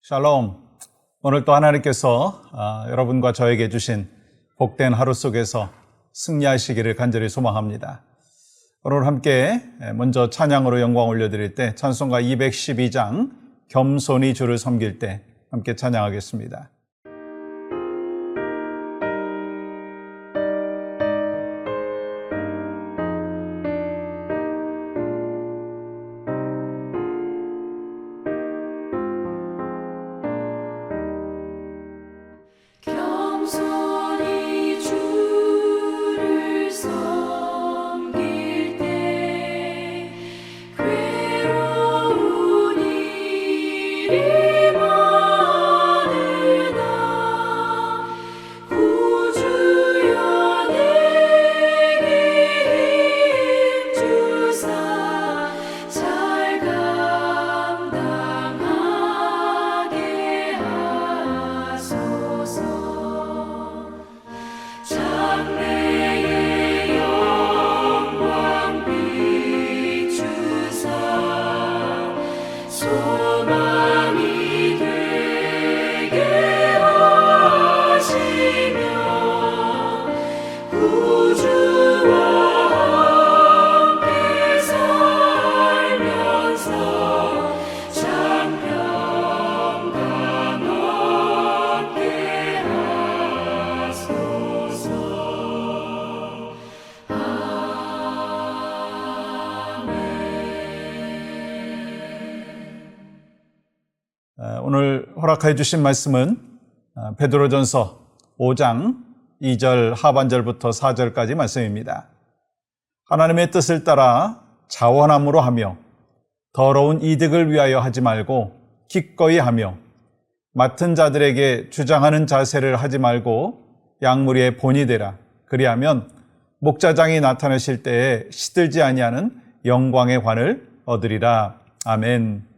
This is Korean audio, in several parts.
샬롬. 오늘 또 하나님께서 여러분과 저에게 주신 복된 하루 속에서 승리하시기를 간절히 소망합니다. 오늘 함께 먼저 찬양으로 영광 올려드릴 때 찬송가 212장 겸손히 주를 섬길 때 함께 찬양하겠습니다. 겸손히 주를 섬길 때 괴로운 일이 많으나 구주여 내게 힘주사 잘 감당하게 하소서. 장래의 영광 비추사 소망이 되게 하시며 구주와 함께 살면서 참 평강 얻게 하소서. 오늘 허락해 주신 말씀은 베드로전서 5장 2절 하반절부터 4절까지 말씀입니다. 하나님의 뜻을 따라 자원함으로 하며 더러운 이득을 위하여 하지 말고 기꺼이 하며 맡은 자들에게 주장하는 자세를 하지 말고 양무리의 본이 되라. 그리하면 목자장이 나타나실 때에 시들지 아니하는 영광의 관을 얻으리라. 아멘.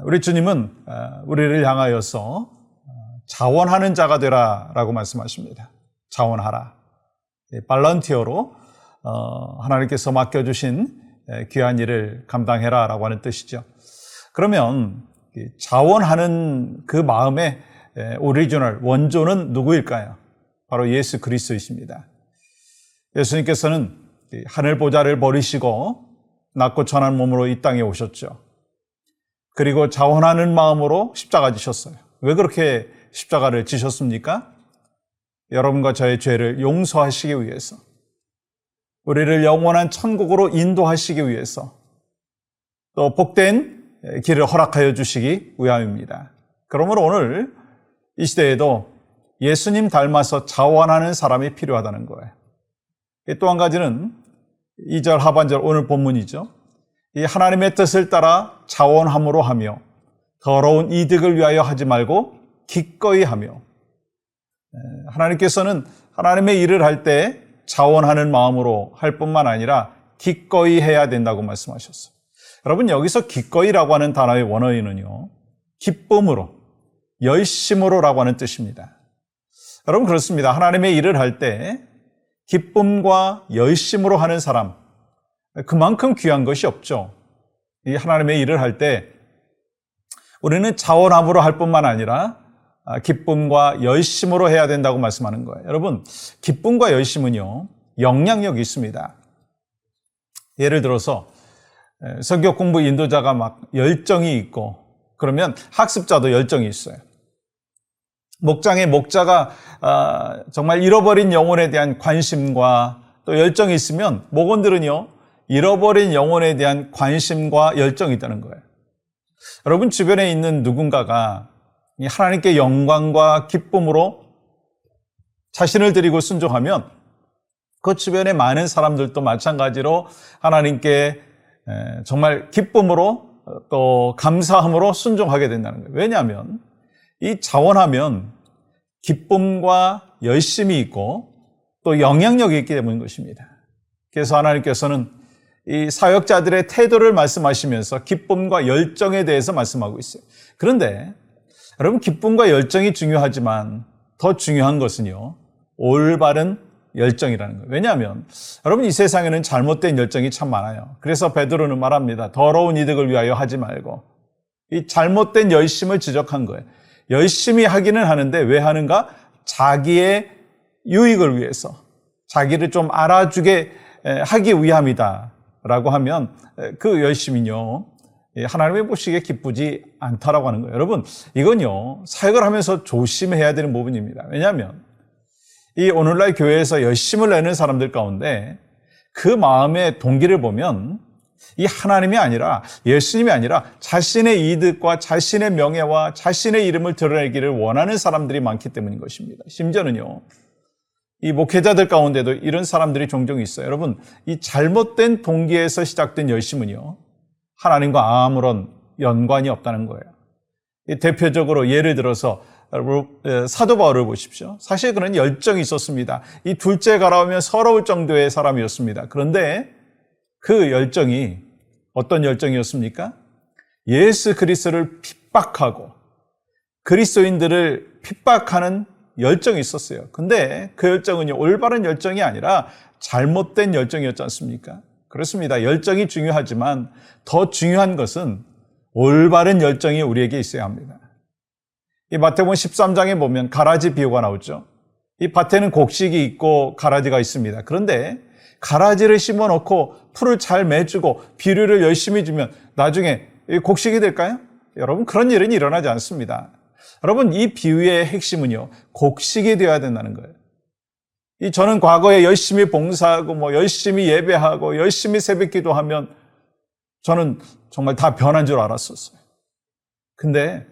우리 주님은 우리를 향하여서 자원하는 자가 되라 라고 말씀하십니다. 자원하라. 발런티어로 하나님께서 맡겨주신 귀한 일을 감당해라 라고 하는 뜻이죠. 그러면 자원하는 그 마음의 오리지널, 원조는 누구일까요? 바로 예수 그리스도이십니다. 예수님께서는 하늘 보좌를 버리시고 낮고 천한 몸으로 이 땅에 오셨죠. 그리고 자원하는 마음으로 십자가 지셨어요. 왜 그렇게 십자가를 지셨습니까? 여러분과 저의 죄를 용서하시기 위해서, 우리를 영원한 천국으로 인도하시기 위해서, 또 복된 길을 허락하여 주시기 위함입니다. 그러므로 오늘 이 시대에도 예수님 닮아서 자원하는 사람이 필요하다는 거예요. 또 한 가지는 2절 하반절 오늘 본문이죠. 이 하나님의 뜻을 따라 자원함으로 하며 더러운 이득을 위하여 하지 말고 기꺼이 하며, 하나님께서는 하나님의 일을 할 때 자원하는 마음으로 할 뿐만 아니라 기꺼이 해야 된다고 말씀하셨어요. 여러분, 여기서 기꺼이라고 하는 단어의 원어인은요, 기쁨으로, 열심으로라고 하는 뜻입니다. 여러분, 그렇습니다. 하나님의 일을 할 때 기쁨과 열심으로 하는 사람, 그만큼 귀한 것이 없죠. 이 하나님의 일을 할 때 우리는 자원함으로 할 뿐만 아니라 기쁨과 열심으로 해야 된다고 말씀하는 거예요. 여러분, 기쁨과 열심은요, 영향력이 있습니다. 예를 들어서 성경 공부 인도자가 막 열정이 있고, 그러면 학습자도 열정이 있어요. 목장의 목자가 정말 잃어버린 영혼에 대한 관심과 또 열정이 있으면 목원들은요, 잃어버린 영혼에 대한 관심과 열정이 있다는 거예요. 여러분, 주변에 있는 누군가가 하나님께 영광과 기쁨으로 자신을 드리고 순종하면 그 주변의 많은 사람들도 마찬가지로 하나님께 정말 기쁨으로 또 감사함으로 순종하게 된다는 거예요. 왜냐하면 이 자원하면 기쁨과 열심이 있고 또 영향력이 있기 때문인 것입니다. 그래서 하나님께서는 이 사역자들의 태도를 말씀하시면서 기쁨과 열정에 대해서 말씀하고 있어요. 그런데 여러분, 기쁨과 열정이 중요하지만 더 중요한 것은요, 올바른 열정이라는 거예요. 왜냐하면 여러분, 이 세상에는 잘못된 열정이 참 많아요. 그래서 베드로는 말합니다. 더러운 이득을 위하여 하지 말고 이 잘못된 열심을 지적한 거예요. 열심히 하기는 하는데 왜 하는가? 자기의 유익을 위해서, 자기를 좀 알아주게 하기 위함이다라고 하면 그 열심은요, 하나님의 보시기에 기쁘지 않다라고 하는 거예요. 여러분, 이건요, 사역을 하면서 조심해야 되는 부분입니다. 왜냐하면 이 오늘날 교회에서 열심을 내는 사람들 가운데 그 마음의 동기를 보면 이 하나님이 아니라, 예수님이 아니라 자신의 이득과 자신의 명예와 자신의 이름을 드러내기를 원하는 사람들이 많기 때문인 것입니다. 심지어는요, 이 목회자들 가운데도 이런 사람들이 종종 있어요. 여러분, 이 잘못된 동기에서 시작된 열심은요, 하나님과 아무런 연관이 없다는 거예요. 대표적으로 예를 들어서 사도 바울을 보십시오. 사실 그는 열정이 있었습니다. 이 둘째 가라오면 서러울 정도의 사람이었습니다. 그런데 그 열정이 어떤 열정이었습니까? 예수 그리스도를 핍박하고 그리스도인들을 핍박하는 열정이 있었어요. 근데 그 열정은요, 올바른 열정이 아니라 잘못된 열정이었지 않습니까? 그렇습니다. 열정이 중요하지만 더 중요한 것은 올바른 열정이 우리에게 있어야 합니다. 이 마태복음 13장에 보면 가라지 비유가 나오죠. 이 밭에는 곡식이 있고 가라지가 있습니다. 그런데 가라지를 심어놓고 풀을 잘 매주고 비료를 열심히 주면 나중에 곡식이 될까요? 여러분, 그런 일은 일어나지 않습니다. 여러분, 이 비유의 핵심은요, 곡식이 되어야 된다는 거예요. 저는 과거에 열심히 봉사하고 열심히 예배하고 열심히 새벽 기도하면 저는 정말 다 변한 줄 알았었어요. 근데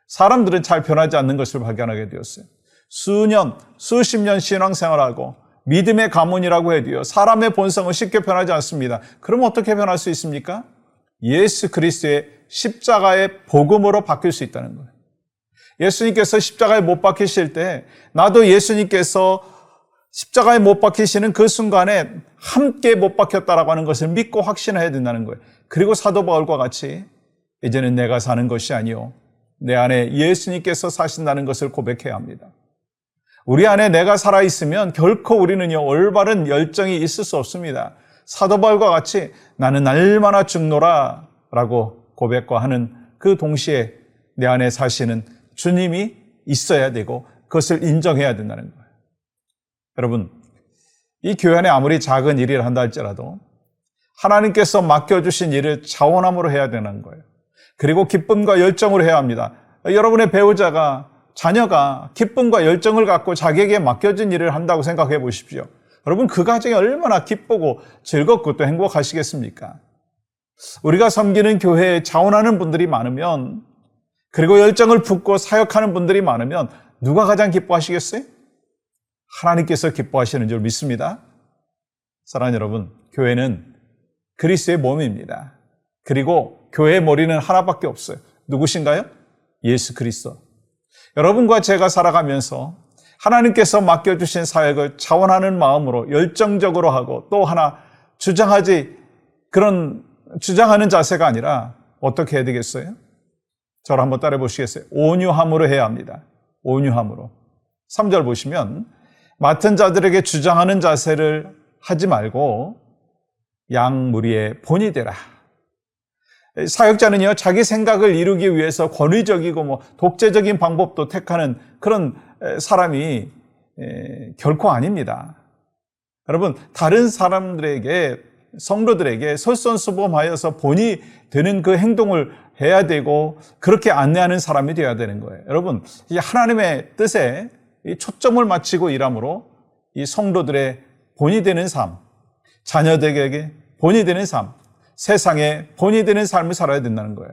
사람들은 잘 변하지 않는 것을 발견하게 되었어요. 수년, 수십 년 신앙생활하고 믿음의 가문이라고 해도요, 사람의 본성은 쉽게 변하지 않습니다. 그럼 어떻게 변할 수 있습니까? 예수 그리스도의 십자가의 복음으로 바뀔 수 있다는 거예요. 예수님께서 십자가에 못 박히실 때 나도 예수님께서 십자가에 못 박히시는 그 순간에 함께 못 박혔다라고 하는 것을 믿고 확신해야 된다는 거예요. 그리고 사도 바울과 같이 이제는 내가 사는 것이 아니요 내 안에 예수님께서 사신다는 것을 고백해야 합니다. 우리 안에 내가 살아있으면 결코 우리는요, 올바른 열정이 있을 수 없습니다. 사도 바울과 같이 나는 날마다 죽노라 라고 고백과 하는 그 동시에 내 안에 사시는 주님이 있어야 되고 그것을 인정해야 된다는 거예요. 여러분, 이 교회 안에 아무리 작은 일을 한다 할지라도 하나님께서 맡겨주신 일을 자원함으로 해야 되는 거예요. 그리고 기쁨과 열정으로 해야 합니다. 여러분의 배우자가, 자녀가 기쁨과 열정을 갖고 자기에게 맡겨진 일을 한다고 생각해 보십시오. 여러분, 그 가정이 얼마나 기쁘고 즐겁고 또 행복하시겠습니까? 우리가 섬기는 교회에 자원하는 분들이 많으면, 그리고 열정을 붓고 사역하는 분들이 많으면 누가 가장 기뻐하시겠어요? 하나님께서 기뻐하시는 줄 믿습니다. 사랑하는 여러분, 교회는 그리스도의 몸입니다. 그리고 교회의 머리는 하나밖에 없어요. 누구신가요? 예수 그리스도. 여러분과 제가 살아가면서 하나님께서 맡겨주신 사역을 자원하는 마음으로 열정적으로 하고 또 하나 주장하는 자세가 아니라 어떻게 해야 되겠어요? 저를 한번 따라해 보시겠어요? 온유함으로 해야 합니다. 온유함으로. 3절 보시면 맡은 자들에게 주장하는 자세를 하지 말고 양 무리의 본이 되라. 사역자는요, 자기 생각을 이루기 위해서 권위적이고 독재적인 방법도 택하는 그런 사람이 결코 아닙니다. 여러분, 다른 사람들에게, 성도들에게 솔선수범하여서 본이 되는 그 행동을 해야 되고 그렇게 안내하는 사람이 되어야 되는 거예요. 여러분, 이 하나님의 뜻에 초점을 맞추고 일함으로 이 성도들의 본이 되는 삶, 자녀들에게 본이 되는 삶, 세상에 본이 되는 삶을 살아야 된다는 거예요.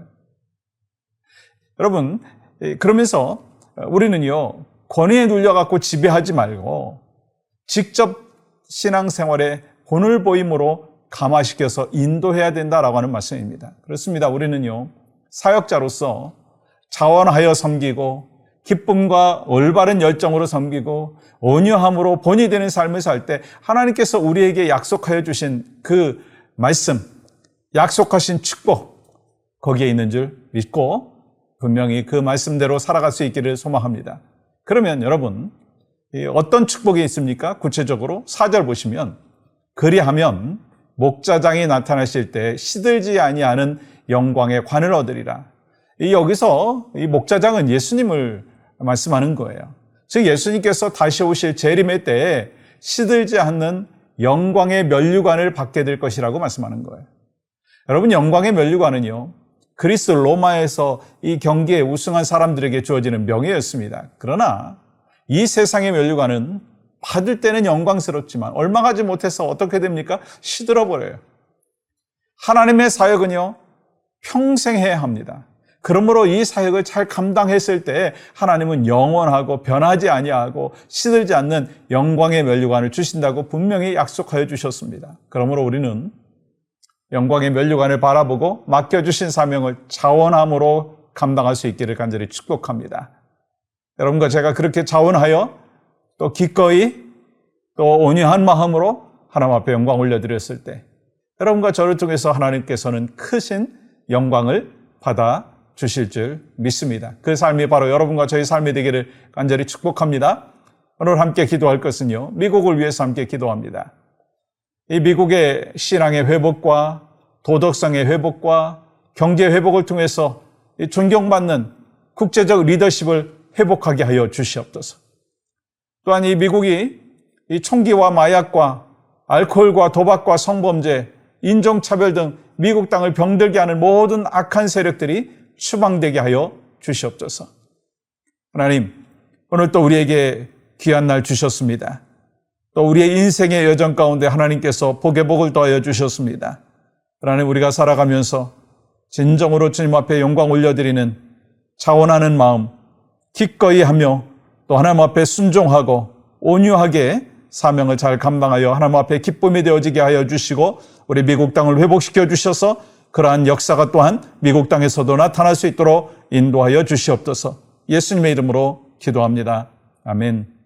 여러분, 그러면서 우리는요, 권위에 눌려갖고 지배하지 말고 직접 신앙생활에 본을 보임으로 감화시켜서 인도해야 된다라고 하는 말씀입니다. 그렇습니다. 우리는요, 사역자로서 자원하여 섬기고 기쁨과 올바른 열정으로 섬기고 온유함으로 본이 되는 삶을 살 때 하나님께서 우리에게 약속하여 주신 그 말씀, 약속하신 축복, 거기에 있는 줄 믿고 분명히 그 말씀대로 살아갈 수 있기를 소망합니다. 그러면 여러분, 어떤 축복이 있습니까? 구체적으로 4절 보시면 그리하면 목자장이 나타나실 때 시들지 아니하는 영광의 관을 얻으리라. 여기서 이 목자장은 예수님을 말씀하는 거예요. 즉 예수님께서 다시 오실 재림의 때에 시들지 않는 영광의 면류관을 받게 될 것이라고 말씀하는 거예요. 여러분, 영광의 면류관은요, 그리스 로마에서 이 경기에 우승한 사람들에게 주어지는 명예였습니다. 그러나 이 세상의 면류관은 받을 때는 영광스럽지만 얼마 가지 못해서 어떻게 됩니까? 시들어버려요. 하나님의 사역은요, 평생 해야 합니다. 그러므로 이 사역을 잘 감당했을 때 하나님은 영원하고 변하지 아니하고 시들지 않는 영광의 면류관을 주신다고 분명히 약속하여 주셨습니다. 그러므로 우리는 영광의 면류관을 바라보고 맡겨주신 사명을 자원함으로 감당할 수 있기를 간절히 축복합니다. 여러분과 제가 그렇게 자원하여 또 기꺼이 또 온유한 마음으로 하나님 앞에 영광 올려드렸을 때 여러분과 저를 통해서 하나님께서는 크신 영광을 받아 주실 줄 믿습니다. 그 삶이 바로 여러분과 저희 삶이 되기를 간절히 축복합니다. 오늘 함께 기도할 것은요, 미국을 위해서 함께 기도합니다. 이 미국의 신앙의 회복과 도덕성의 회복과 경제 회복을 통해서 이 존경받는 국제적 리더십을 회복하게 하여 주시옵소서. 또한 이 미국이 이 총기와 마약과 알코올과 도박과 성범죄, 인종차별 등 미국 땅을 병들게 하는 모든 악한 세력들이 추방되게 하여 주시옵소서. 하나님, 오늘 또 우리에게 귀한 날 주셨습니다. 또 우리의 인생의 여정 가운데 하나님께서 복의 복을 더하여 주셨습니다. 하나님, 우리가 살아가면서 진정으로 주님 앞에 영광 올려드리는 자원하는 마음, 기꺼이 하며 또 하나님 앞에 순종하고 온유하게 사명을 잘 감당하여 하나님 앞에 기쁨이 되어지게 하여 주시고 우리 미국 땅을 회복시켜 주셔서 그러한 역사가 또한 미국 땅에서도 나타날 수 있도록 인도하여 주시옵소서. 예수님의 이름으로 기도합니다. 아멘.